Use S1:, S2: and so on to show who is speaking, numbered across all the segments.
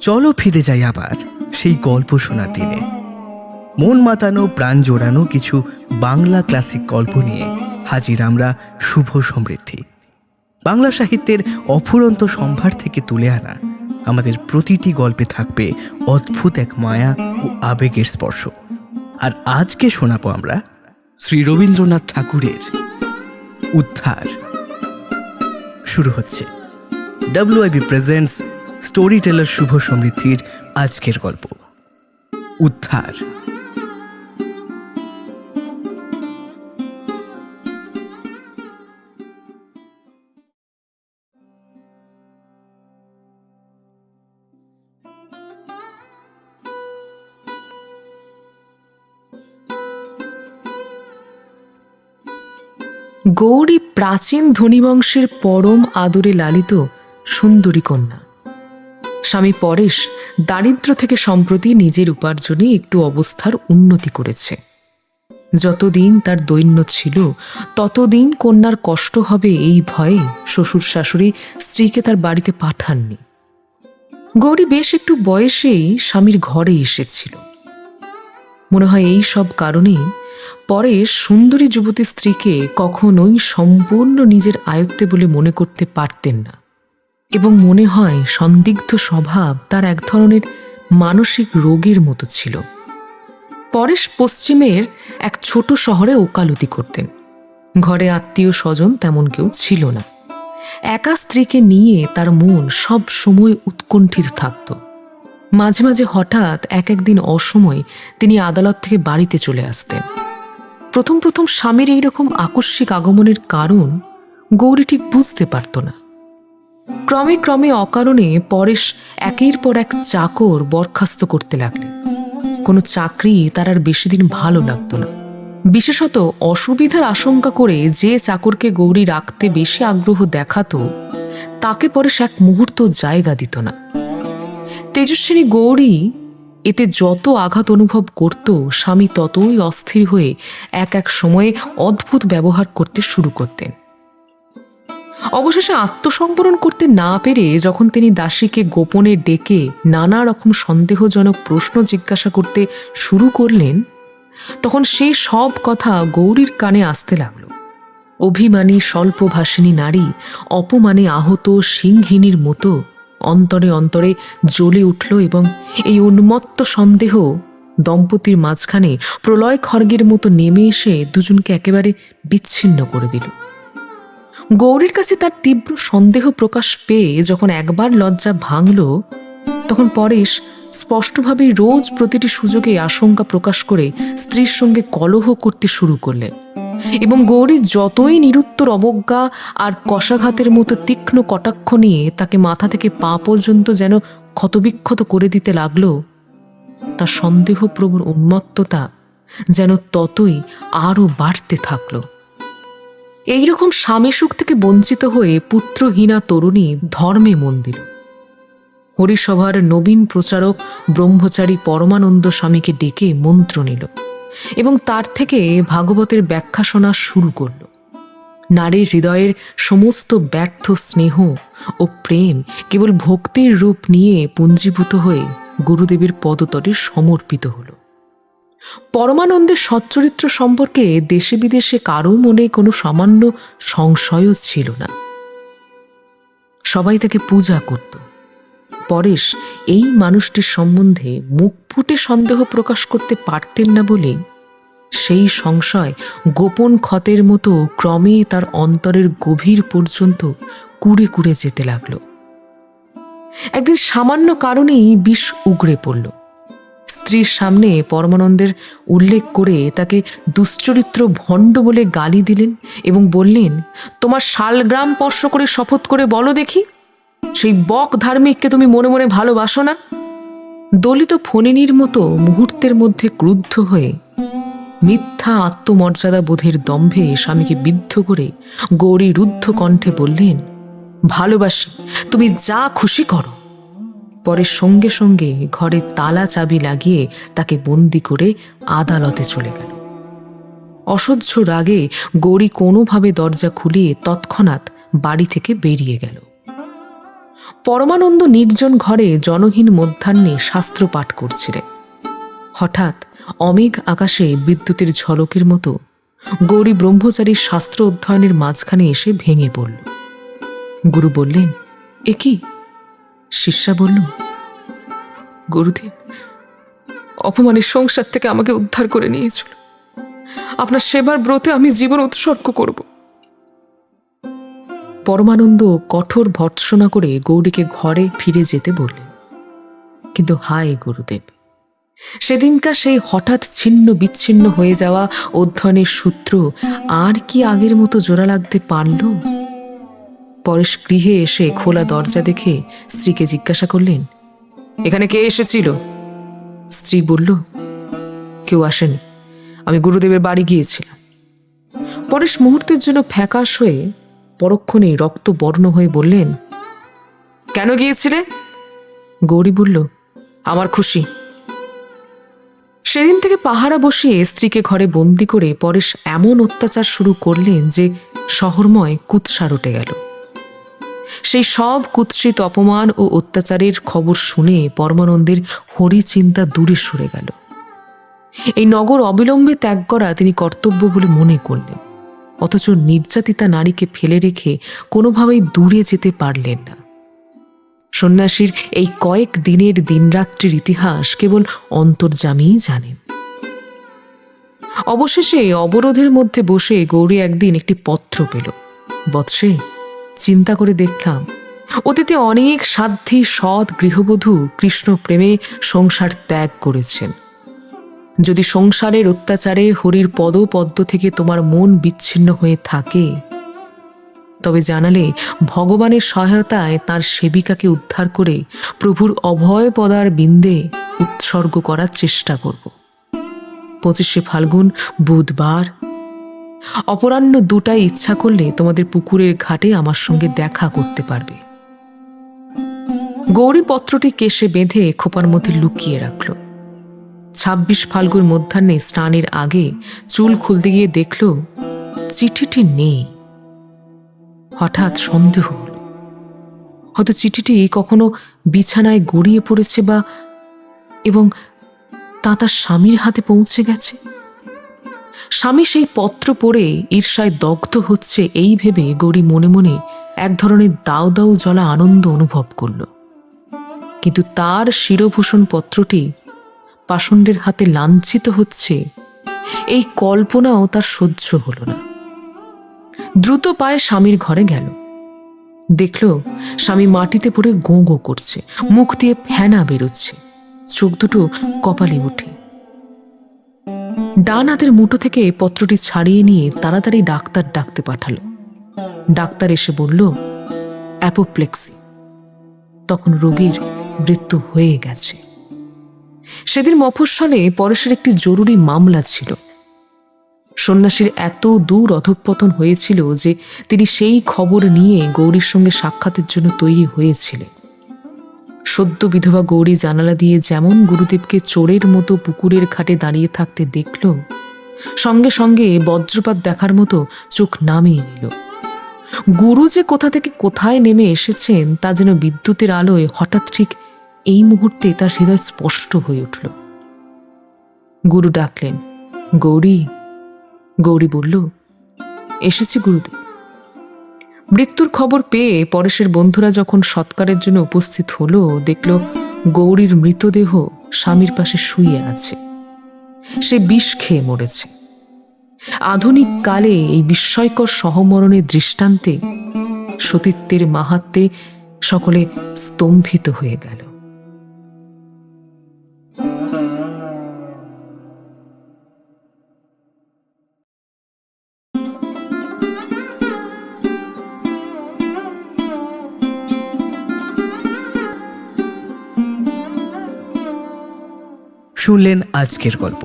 S1: চলো ফিরে যাই আবার সেই গল্প শোনার দিনে। মন মাতানো প্রাণ জোড়ানো কিছু বাংলা ক্লাসিক গল্প নিয়ে হাজির আমরা শুভ সমৃদ্ধি। বাংলা সাহিত্যের অফুরন্ত সম্ভার থেকে তুলে আনা আমাদের প্রতিটি গল্পে থাকবে অদ্ভুত এক মায়া ও আবেগের স্পর্শ। আর আজকে শোনাবো আমরা শ্রী রবীন্দ্রনাথ ঠাকুরের উদ্ধার। শুরু হচ্ছে WIB প্রেজেন্টস স্টোরি টেলার শুভ সমৃদ্ধির আজকের গল্প উদ্ধার।
S2: গৌরী প্রাচীন ধনীবংশের পরম আদরে লালিত সুন্দরী কন্যা। স্বামী পরেশ দারিদ্র্য থেকে সম্প্রতি নিজের উপার্জনে একটু অবস্থার উন্নতি করেছে। যতদিন তার দৈন্য ছিল ততদিন কন্যার কষ্ট হবে এই ভয়ে শ্বশুর শাশুড়ি স্ত্রীকে তার বাড়িতে পাঠাননি। গৌরী বেশ একটু বয়সেই স্বামীর ঘরে এসেছিল। মনে হয় এই সব কারণেই পরেশ সুন্দরী যুবতী স্ত্রীকে কখনোই সম্পূর্ণ নিজের আয়ত্তে বলে মনে করতে পারতেন না, এবং মনে হয় সন্দিগ্ধ স্বভাব তার এক ধরনের মানসিক রোগের মতো ছিল। পরেশ পশ্চিমের এক ছোট শহরে ওকালতি করতেন। ঘরে আত্মীয় স্বজন তেমন কেউ ছিল না। একা স্ত্রীকে নিয়ে তার মন সব সময় উৎকণ্ঠিত থাকত। মাঝে মাঝে হঠাৎ একদিন অসময়ে তিনি আদালত থেকে বাড়িতে চলে আসতেন। প্রথম প্রথম স্বামীর এইরকম আকস্মিক আগমনের কারণ গৌরী ঠিক বুঝতে পারত না। ক্রমে ক্রমে অকারণে পরেশ একের পর এক চাকর বরখাস্ত করতে লাগলেন। কোনো চাকরি তার আর বেশি দিন ভালো লাগত না। বিশেষত অসুবিধার আশঙ্কা করে যে চাকরকে গৌরী রাখতে বেশি আগ্রহ দেখাতো তাকে পরেশ এক মুহূর্ত জায়গা দিত না। তেজস্বিনী গৌরী এতে যত আঘাত অনুভব করত, স্বামী ততই অস্থির হয়ে এক এক সময়ে অদ্ভুত ব্যবহার করতে শুরু করতেন। অবশেষে আত্মসংবরণ করতে না পেরে যখন তিনি দাসীকে গোপনে ডেকে নানা রকম সন্দেহজনক প্রশ্ন জিজ্ঞাসা করতে শুরু করলেন, তখন সেই সব কথা গৌরীর কানে আসতে লাগল। অভিমানী স্বল্পভাষিণী নারী অপমানে আহত সিংহিনীর মতো অন্তরে অন্তরে জ্বলে উঠল, এবং এই উন্মত্ত সন্দেহ দম্পতির মাঝখানে প্রলয় খড়গের মতো নেমে এসে দুজনকে একেবারে বিচ্ছিন্ন করে দিল। গৌরীর কাছে তার তীব্র সন্দেহ প্রকাশ পেয়ে যখন একবার লজ্জা ভাঙল, তখন পরেশ স্পষ্টভাবেই রোজ প্রতিটি সুযোগে আশঙ্কা প্রকাশ করে স্ত্রীর সঙ্গে কলহ করতে শুরু করলেন, এবং গৌরী যতই নিরুত্তর অবজ্ঞা আর কষাঘাতের মতো তীক্ষ্ণ কটাক্ষ নিয়ে তাকে মাথা থেকে পা পর্যন্ত যেন ক্ষতবিক্ষত করে দিতে লাগল, তার সন্দেহপ্রবণ উন্মত্ততা যেন ততই আরও বাড়তে থাকল। এইরকম স্বামী সুখ থেকে বঞ্চিত হয়ে পুত্রহীনা তরুণী ধর্মে মন দিল। হরিসভার নবীন প্রচারক ব্রহ্মচারী পরমানন্দ স্বামীকে ডেকে মন্ত্র নিল এবং তার থেকে ভাগবতের ব্যাখ্যা শোনা শুরু করল। নারীর হৃদয়ের সমস্ত ব্যর্থ স্নেহ ও প্রেম কেবল ভক্তির রূপ নিয়ে পুঞ্জীভূত হয়ে গুরুদেবের পদতলে সমর্পিত হল। পরমানন্দের সচ্চরিত্র সম্পর্কে দেশে বিদেশে কারো মনে কোনো সামান্য সংশয়ও ছিল না। সবাই তাকে পূজা করত। পরেশ এই মানুষটির সম্বন্ধে মুখ ফুটে সন্দেহ প্রকাশ করতে পারতেন না বলে সেই সংশয় গোপন ক্ষতের মতো ক্রমে তার অন্তরের গভীর পর্যন্ত কুড়ে কুড়ে যেতে লাগল। একদিন সামান্য কারণেই বিষ উগড়ে পড়ল। স্ত্রীর সামনে পরমানন্দের উল্লেখ করে তাকে দুশ্চরিত্র ভণ্ড বলে গালি দিলেন এবং বললেন, তোমার শালগ্রাম স্পর্শ করে শপথ করে বলো দেখি, সেই বক ধার্মিককে তুমি মনে মনে ভালোবাসো না? দলিত ফণিনীর মতো মুহূর্তের মধ্যে ক্রুদ্ধ হয়ে মিথ্যা আত্মমর্যাদা বোধের দম্ভে স্বামীকে বিদ্ধ করে গৌরী রুদ্ধ কণ্ঠে বললেন, ভালোবাসি, তুমি যা খুশি করো। পরে সঙ্গে সঙ্গে ঘরে তালা চাবি লাগিয়ে তাকে বন্দি করে আদালতে চলে গেল। অসহ্য রাগে গৌরী কোনোভাবে দরজা খুলিয়ে তৎক্ষণাৎ বাড়ি থেকে বেরিয়ে গেল। পরমানন্দ নির্জন ঘরে জনহীন মধ্যাহ্নে শাস্ত্র পাঠ করছিলেন। হঠাৎ অমেঘ আকাশে বিদ্যুতের ঝলকের মতো গৌরী ব্রহ্মচারীর শাস্ত্র অধ্যয়নের মাঝখানে এসে ভেঙে পড়ল। গুরু বললেন, এ কি? শিষ্যা বলল, গুরুদেব, অপমানের সংসার থেকে আমাকে উদ্ধার করে নিয়েছিল। আপনার সেবার ব্রতে আমি জীবন উৎসর্গ করব। পরমানন্দ কঠোর ভর্ৎসনা করে গৌরীকে ঘরে ফিরে যেতে বললেন। কিন্তু হায় গুরুদেব, সেদিনকার সেই হঠাৎ ছিন্ন বিচ্ছিন্ন হয়ে যাওয়া অধ্যয়নের সূত্র আর কি আগের মতো জোড়া লাগতে পারল? পরেশ গৃহে এসে খোলা দরজা দেখে স্ত্রীকে জিজ্ঞাসা করলেন, এখানে কে এসেছিল? স্ত্রী বলল, কেউ আসেনি, আমি গুরুদেবের বাড়ি গিয়েছিলাম। পরেশ মুহূর্তের জন্য ফ্যাকাশ হয়ে পরক্ষণে রক্তবর্ণ হয়ে বললেন, কেন গিয়েছিলে? গৌরী বলল, আমার খুশি। সেদিন থেকে পাহারা বসিয়ে স্ত্রীকে ঘরে বন্দি করে পরেশ এমন অত্যাচার শুরু করলেন যে শহরময় কুৎসা রটে গেল। সেই সব কুৎসিত অপমান ও অত্যাচারের খবর শুনে পরমানন্দের হরিচিন্তা দূরে সরে গেল। এই নগর অবিলম্বে ত্যাগ করা তিনি কর্তব্য বলে মনে করলেন, অথচ নির্যাতিতা নারীকে ফেলে রেখে কোনোভাবেই দূরে যেতে পারলেন না। সন্ন্যাসীর এই কয়েক দিনের দিনরাত্রির ইতিহাস কেবল অন্তর্যামীই জানেন। অবশেষে অবরোধের মধ্যে বসে গৌরী একদিন একটি পত্র পেল। বৎসে, চিন্তা করে দেখলাম অতীতে অনেক সাধ্বী সৎ গৃহবধূ কৃষ্ণ প্রেমে সংসার ত্যাগ করেছেন। যদি সংসারের অত্যাচারে হরির পদপদ্ম থেকে তোমার মন বিচ্ছিন্ন হয়ে থাকে, তবে জানালে ভগবানের সহায়তায় তার সেবিকাকে উদ্ধার করে প্রভুর অভয় পদার বিন্দে উৎসর্গ করার চেষ্টা করব। 25শে ফাল্গুন বুধবার অপরাহ্ন 2টায় ইচ্ছা করলে তোমাদের পুকুরের ঘাটে আমার সঙ্গে দেখা করতে পারবে। গৌরী পত্রটি কেশে বেঁধে খোপার মধ্যে লুকিয়ে রাখল। 26 ফাল্গুন মধ্যাহ্নে স্নানের আগে চুল খুলতে গিয়ে দেখল চিঠিটি নেই। হঠাৎ সন্দেহ হল, হয়তো চিঠিটি কখনো বিছানায় গড়িয়ে পড়েছে বা এবং তা তার স্বামীর হাতে পৌঁছে গেছে। স্বামী সেই পত্র পড়ে ঈর্ষায় দগ্ধ হচ্ছে এই ভেবে গৌরী মনে মনে এক ধরনের দাউ দাউ জ্বলা আনন্দ অনুভব করল। কিন্তু তার শিরভূষণ পত্রটি পাষণ্ডের হাতে লাঞ্ছিত হচ্ছে এই কল্পনাও তার সহ্য হল না। দ্রুত পায়ে স্বামীর ঘরে গেল। দেখল স্বামী মাটিতে পড়ে গোঁ গোঁ করছে, মুখ দিয়ে ফেনা বেরোচ্ছে, চোখ দুটো কপালে ওঠে। ডান হাতের মুঠো থেকে পত্রটি ছাড়িয়ে নিয়ে তাড়াতাড়ি ডাক্তার ডাকতে পাঠালো। ডাক্তার এসে বলল, অ্যাপোপ্লেক্সি। তখন রোগীর মৃত্যু হয়ে গেছে। সেদিন মফস্বলে পরেশের একটি জরুরি মামলা ছিল। সন্ন্যাসীর এত দূর অধঃপতন হয়েছিল যে তিনি সেই খবর নিয়ে গৌরীর সঙ্গে সাক্ষাতের জন্য তৈরি হয়েছিলেন। সদ্য বিধবা গৌরী জানালা দিয়ে যেমন গুরুদেবকে চোরের মতো পুকুরের ঘাটে দাঁড়িয়ে থাকতে দেখল, সঙ্গে সঙ্গে বজ্রপাত দেখার মতো চোখ নামিয়ে নিল। গুরু যে কোথা থেকে কোথায় নেমে এসেছেন তা যেন বিদ্যুতের আলোয় হঠাৎ ঠিক এই মুহূর্তে তার হৃদয় স্পষ্ট হয়ে উঠল। গুরু ডাকলেন, গৌরী। গৌরী বলল, এসেছি গুরুদেব। মৃত্যুর খবর পেয়ে পরেশের বন্ধুরা যখন সৎকারের জন্য উপস্থিত হলো, দেখল গৌরীর মৃতদেহ স্বামীর পাশে শুয়ে আছে। সে বিষ খেয়ে মরেছে। আধুনিক কালে এই বিস্ময়কর সহমরণের দৃষ্টান্তে সতীত্বের মাহাত্ম্যে সকলে স্তম্ভিত হয়ে গেল।
S1: শুনলেন আজকের গল্প,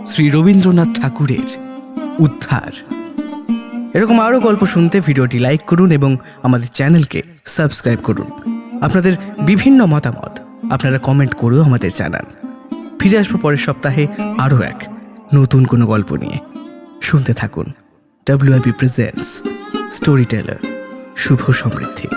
S1: শ্রী রবীন্দ্রনাথ ঠাকুরের উদ্ধার। এরকম আরও গল্প শুনতে ভিডিওটি লাইক করুন এবং আমাদের চ্যানেলকে সাবস্ক্রাইব করুন। আপনাদের বিভিন্ন মতামত আপনারা কমেন্ট করেও আমাদের জানান। ফিরে আসবো পরের সপ্তাহে আরও এক নতুন কোনো গল্প নিয়ে। শুনতে থাকুন WIP প্রেজেন্টস স্টোরি টেলার। শুভ সমৃদ্ধি।